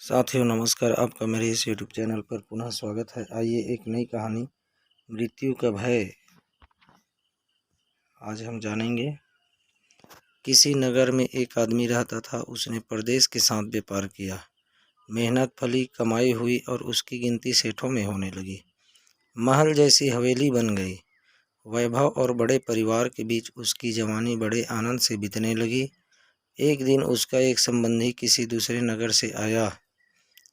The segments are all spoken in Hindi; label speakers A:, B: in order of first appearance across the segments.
A: साथियों नमस्कार, आपका मेरे इस यूट्यूब चैनल पर पुनः स्वागत है। आइए एक नई कहानी मृत्यु का भय आज हम जानेंगे। किसी नगर में एक आदमी रहता था। उसने परदेश के साथ व्यापार किया। मेहनत फली, कमाई हुई और उसकी गिनती सेठों में होने लगी। महल जैसी हवेली बन गई। वैभव और बड़े परिवार के बीच उसकी जवानी बड़े आनंद से बीतने लगी। एक दिन उसका एक संबंधी किसी दूसरे नगर से आया।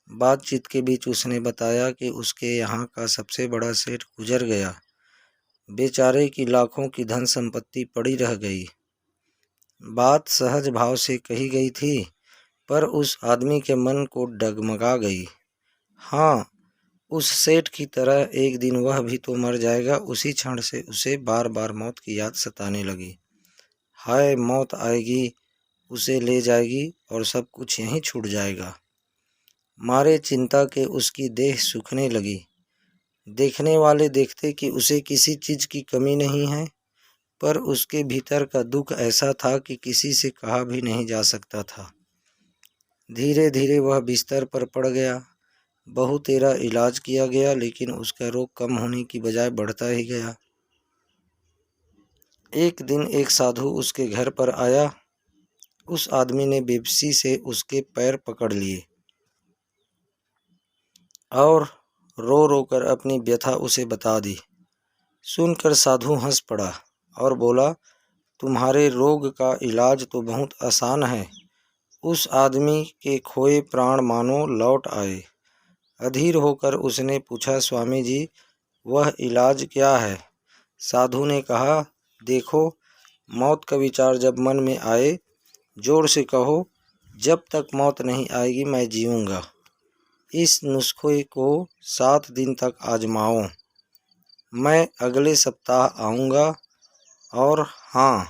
A: बातचीत के बीच उसने बताया कि उसके यहाँ का सबसे बड़ा सेठ गुजर गया। बेचारे की लाखों की धन संपत्ति पड़ी रह गई। बात सहज भाव से कही गई थी, पर उस आदमी के मन को डगमगा गई। हाँ, उस सेठ की तरह एक दिन वह भी तो मर जाएगा। उसी क्षण से उसे बार बार मौत की याद सताने लगी। हाय, मौत आएगी, उसे ले जाएगी और सब कुछ यहीं छूट जाएगा। मारे चिंता के उसकी देह सूखने लगी। देखने वाले देखते कि उसे किसी चीज की कमी नहीं है, पर उसके भीतर का दुख ऐसा था कि किसी से कहा भी नहीं जा सकता था। धीरे धीरे वह बिस्तर पर पड़ गया। बहुतेरा इलाज किया गया, लेकिन उसका रोग कम होने की बजाय बढ़ता ही गया। एक दिन एक साधु उसके घर पर आया। उस आदमी ने बेबसी से उसके पैर पकड़ लिए और रो रो कर अपनी व्यथा उसे बता दी। सुनकर साधु हंस पड़ा और बोला, तुम्हारे रोग का इलाज तो बहुत आसान है। उस आदमी के खोए प्राण मानो लौट आए। अधीर होकर उसने पूछा, स्वामी जी, वह इलाज क्या है? साधु ने कहा, देखो, मौत का विचार जब मन में आए, जोर से कहो, जब तक मौत नहीं आएगी मैं जीऊँगा। इस नुस्खे को 7 दिन तक आजमाओ। मैं अगले सप्ताह आऊँगा। और हाँ,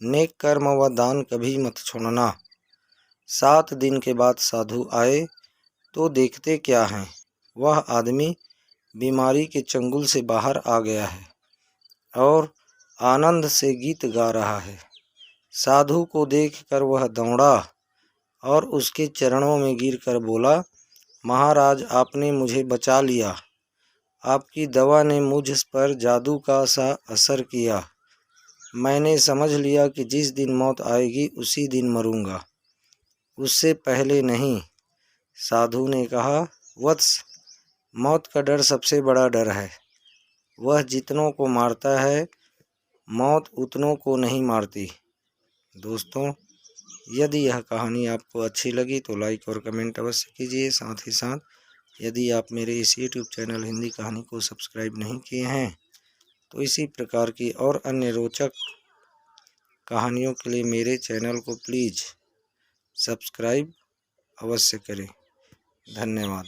A: नेक कर्म व दान कभी मत छोड़ना। 7 दिन के बाद साधु आए तो देखते क्या हैं, वह आदमी बीमारी के चंगुल से बाहर आ गया है और आनंद से गीत गा रहा है। साधु को देखकर वह दौड़ा और उसके चरणों में गिरकर बोला, महाराज, आपने मुझे बचा लिया। आपकी दवा ने मुझ पर जादू का सा असर किया। मैंने समझ लिया कि जिस दिन मौत आएगी उसी दिन मरूंगा, उससे पहले नहीं। साधु ने कहा, वत्स, मौत का डर सबसे बड़ा डर है। वह जितनों को मारता है, मौत उतनों को नहीं मारती। दोस्तों, यदि यह कहानी आपको अच्छी लगी तो लाइक और कमेंट अवश्य कीजिए। साथ ही साथ यदि आप मेरे इस यूट्यूब चैनल हिंदी कहानी को सब्सक्राइब नहीं किए हैं तो इसी प्रकार की और अन्य रोचक कहानियों के लिए मेरे चैनल को प्लीज़ सब्सक्राइब अवश्य करें। धन्यवाद।